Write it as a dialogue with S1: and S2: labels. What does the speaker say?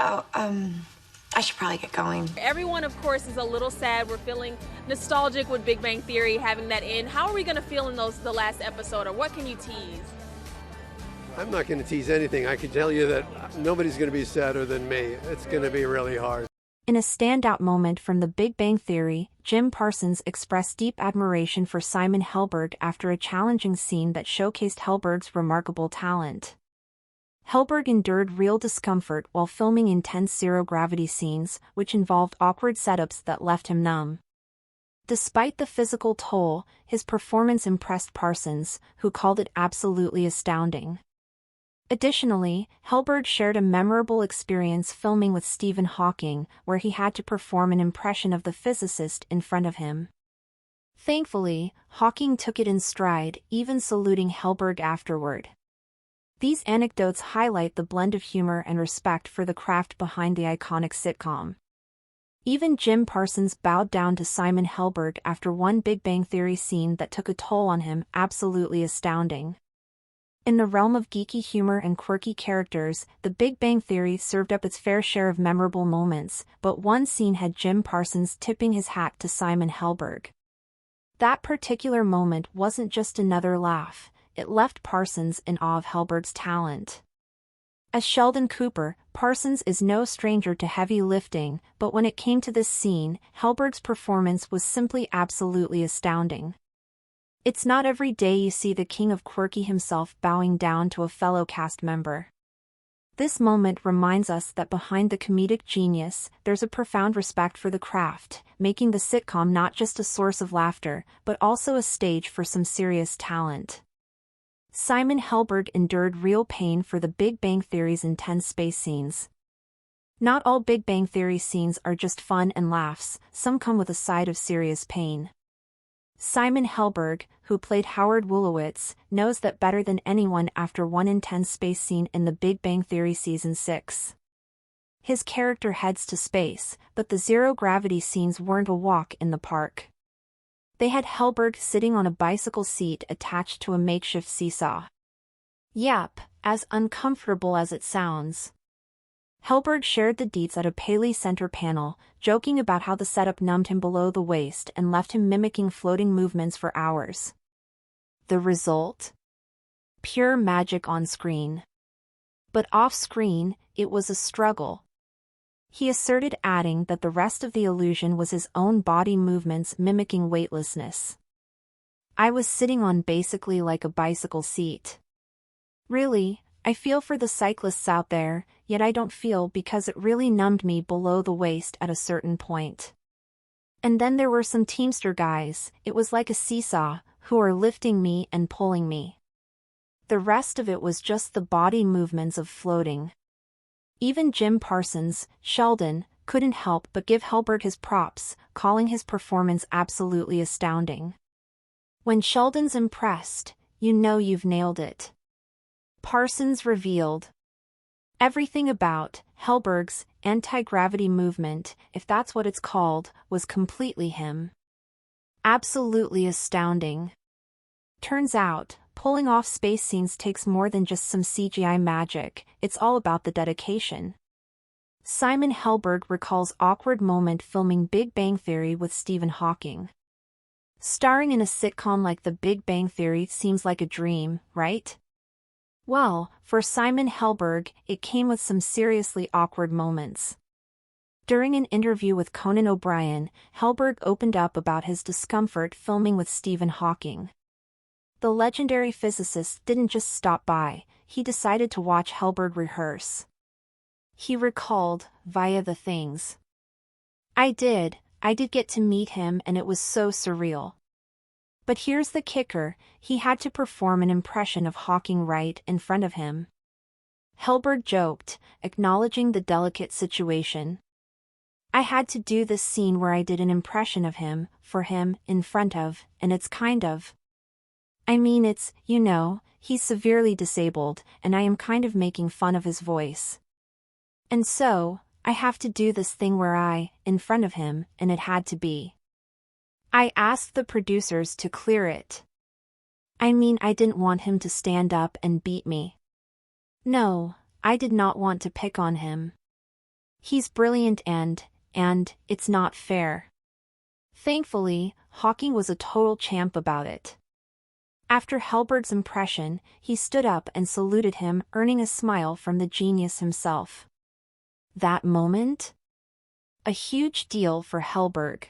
S1: Oh, I should probably get going.
S2: Everyone, of course, is a little sad. We're feeling nostalgic with Big Bang Theory having that end. How are we going to feel in the last episode, or what can you tease?
S3: I'm not going to tease anything. I can tell you that nobody's going to be sadder than me. It's going to be really hard.
S4: In a standout moment from The Big Bang Theory, Jim Parsons expressed deep admiration for Simon Helberg after a challenging scene that showcased Helberg's remarkable talent. Helberg endured real discomfort while filming intense zero-gravity scenes, which involved awkward setups that left him numb. Despite the physical toll, his performance impressed Parsons, who called it absolutely astounding. Additionally, Helberg shared a memorable experience filming with Stephen Hawking, where he had to perform an impression of the physicist in front of him. Thankfully, Hawking took it in stride, even saluting Helberg afterward. These anecdotes highlight the blend of humor and respect for the craft behind the iconic sitcom. Even Jim Parsons bowed down to Simon Helberg after one Big Bang Theory scene that took a toll on him, absolutely astounding. In the realm of geeky humor and quirky characters, The Big Bang Theory served up its fair share of memorable moments, but one scene had Jim Parsons tipping his hat to Simon Helberg. That particular moment wasn't just another laugh, it left Parsons in awe of Helberg's talent. As Sheldon Cooper, Parsons is no stranger to heavy lifting, but when it came to this scene, Helberg's performance was simply absolutely astounding. It's not every day you see the king of quirky himself bowing down to a fellow cast member. This moment reminds us that behind the comedic genius, there's a profound respect for the craft, making the sitcom not just a source of laughter, but also a stage for some serious talent. Simon Helberg endured real pain for The Big Bang Theory's intense space scenes. Not all Big Bang Theory scenes are just fun and laughs, some come with a side of serious pain. Simon Helberg, who played Howard Wolowitz, knows that better than anyone after one intense space scene in The Big Bang Theory Season 6. His character heads to space, but the zero-gravity scenes weren't a walk in the park. They had Helberg sitting on a bicycle seat attached to a makeshift seesaw. Yep, as uncomfortable as it sounds. Helberg shared the deets at a Paley Center panel, joking about how the setup numbed him below the waist and left him mimicking floating movements for hours. The result? Pure magic on screen. But off-screen, it was a struggle. He asserted, adding that the rest of the illusion was his own body movements mimicking weightlessness. I was sitting on basically like a bicycle seat. Really, I feel for the cyclists out there, yet I don't feel because it really numbed me below the waist at a certain point. And then there were some Teamster guys, it was like a seesaw, who are lifting me and pulling me. The rest of it was just the body movements of floating. Even Jim Parsons, Sheldon, couldn't help but give Helberg his props, calling his performance absolutely astounding. When Sheldon's impressed, you know you've nailed it. Parsons revealed. Everything about Helberg's anti-gravity movement, if that's what it's called, was completely him. Absolutely astounding. Turns out, pulling off space scenes takes more than just some CGI magic, it's all about the dedication. Simon Helberg recalls awkward moment filming Big Bang Theory with Stephen Hawking. Starring in a sitcom like The Big Bang Theory seems like a dream, right? Well, for Simon Helberg, it came with some seriously awkward moments. During an interview with Conan O'Brien, Helberg opened up about his discomfort filming with Stephen Hawking. The legendary physicist didn't just stop by, he decided to watch Helberg rehearse. He recalled, via The Things. I did get to meet him and it was so surreal. But here's the kicker, he had to perform an impression of Hawking right in front of him. Helberg joked, acknowledging the delicate situation. I had to do this scene where I did an impression of him, for him, in front of, and it's kind of. I mean it's, he's severely disabled, and I am kind of making fun of his voice. And so, I have to do this thing where in front of him, and it had to be. I asked the producers to clear it. I mean I didn't want him to stand up and beat me. No, I did not want to pick on him. He's brilliant and it's not fair. Thankfully, Hawking was a total champ about it. After Helberg's impression, he stood up and saluted him, earning a smile from the genius himself. That moment? A huge deal for Helberg.